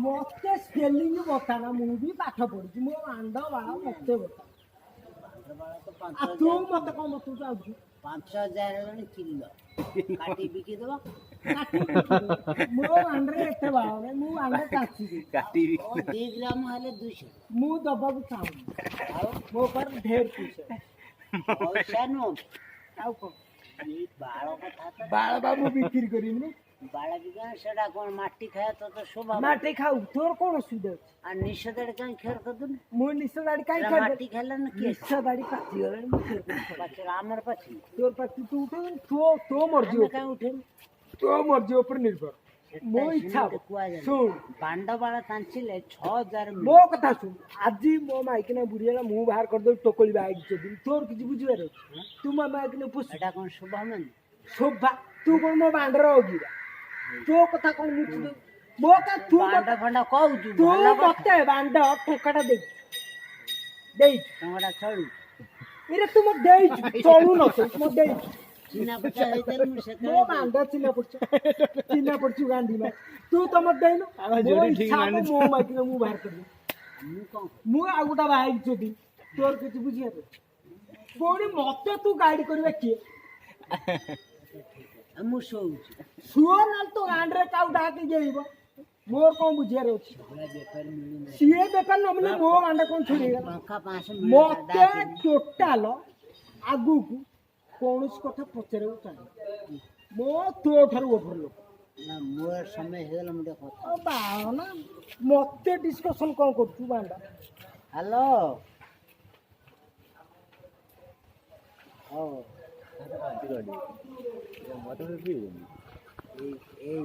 ମତେ ସ୍ପେଲିଂ ବତା ନା ମୁଁ ବି ପାଠ ପଢୁଛି ମୋ ଆଣ୍ଡ ବାଳ ମତେ ବତା ଆଉ ତୁ ମତେ କଣ ବତଉଛୁ ଆଉଛୁ 5,000 ହେଲାଣି କିଲୋ କାଟି ବିକିଦେବ ମୋ ଆଣ୍ଡରେ ଏତେ ବାଳ ନାହିଁ ମୁଁ ଆଣ୍ଡ ଚାଷିବି 2 ଗ୍ରାମ ହେଲେ 200 ମୁଁ ଦବାକୁ ଚାହୁଁନି ଆଉ ମୋ ପାଖରେ ଢେର ପଇସା ନୁହଁ ଆଉ କଣ ଏଇ ବାଳ କଥା ବାଳ ବା ମୁଁ ବିକ୍ରି କରିବିନି ବାଳ ବିକା ସେଟା କଣ ମାଟି ଖାଇବା ତ ଶୋଭା ମାଟି ଖାଉ ତୋର କଣ ଅସୁବିଧା ଅଛି ଆଉ ନିଶ ଦାଡ଼ି କାହିଁ କ୍ଷେର କରିଦେଲୁ ମୁଁ ନିଶ ଦାଡ଼ି କାହିଁ ମାଟି ଖାଇଲା ନା କିଏ ନିଶ ଦାଡ଼ି ପାଚିଗଲାଣି ମୁଁ ପାଚିଲା ଆମର ପାଚି ତୋର ପାଚି ତୁ ଉଠେଇବୁ ତୋ ମର୍ଜି ଆମେ କାହିଁ ଉଠେଇବୁ ତୋ ମର୍ଜି ଉପରେ ନିର୍ଭର ମୋ ଇଚ୍ଛା ଶୁଣ ବାଣ୍ଡ ବାଳ ଚାଞ୍ଚିଲେ 6,000 ମୋ କଥା ଶୁଣ ଆଜି ମୋ ମାଇକିନା ବୁଢୀହେଲା ମୁଁ ବାହାର କରିଦେବି ଟୋକଳି ବାଇକି ଚୋଦି ତୋର କିଛି ବୁଝିବାର ଅଛି ତୁ ମୋ ମାଇକିନା ପୁଷ ଏଟା କଣ ଶୋଭା ମାନେ ଶୋଭା ତୁ କଣ ମୋ ବାଣ୍ଡର ଅଗିରା ତୋ କଥା କଣ ବୁଝୁଛୁ ମୋ କଥା ତୁ ବାଣ୍ଡ ଫାଣ୍ଡ କହୁଛୁ ତୁ ମତେ ବାଣ୍ଡ ଟଙ୍କାଟା ଦେଇଛୁ ଟଙ୍କାଟା ଚଳୁ ଏରେ ତୁ ମତେ ଦେଇଛୁ ଚଳୁ ନଥିବୁ ମତେ ଦେଇଛୁ ଚିହ୍ନା ପଚା ହେଇଥିଲେ ମୁଁ ମୋ ସେତେବେଳେ ବାଣ୍ଡ ଚିହ୍ନା ପଡୁଛୁ ଗାଣ୍ଡି ମା ତୁ ତ ମତେ ଦେଇନୁ ମୋ ଇଚ୍ଛା ହବ ମୋ ମାଇକିନା ମୁଁ ବାହାର କରିବି ମୁଁ କଣ ମୁଁ ଆଉ ଗୋଟେ ବାହାରି ଚୋଦି ତୋର କିଛି ବୁଝିବାର ପୁଣି ମତେ ତୁ ଗାଇଡ କରିବା କିଏ ମୁଁ ଶୋଉଛି ଶୁଅ ନହେଲେ ତୋ ଗାଣ୍ଡରେ କାଉ ଡାକି ଯାଇବ ମୋର କଣ ବୁଝିବାର ଅଛି ବେପାରୀ ମିଳୁନି ସିଏ ବେପାର ନ ମିଳିଲେ ମୋ ଗାଣ୍ଡ କଣ ଛିଡ଼ିଗଲା ଟଙ୍କା 500 ମତେ ଟୋଟାଲ ଆଗକୁ କୌଣସି କଥା ପଚାରିବାକୁ ଚାହେଁ ମୋ ତୋ ଠାରୁ ଓଭର ଲୋକ ନା ମୋର ସମୟ ହେଇଗଲା ମୁଁ ଟିକେ କଥା ବାଣ ମତେ ଡିସ୍କସନ କଣ କରୁଛୁ ବାଣ୍ଡା ହ୍ୟାଲୋ ହଉ ମତେ ଏଇ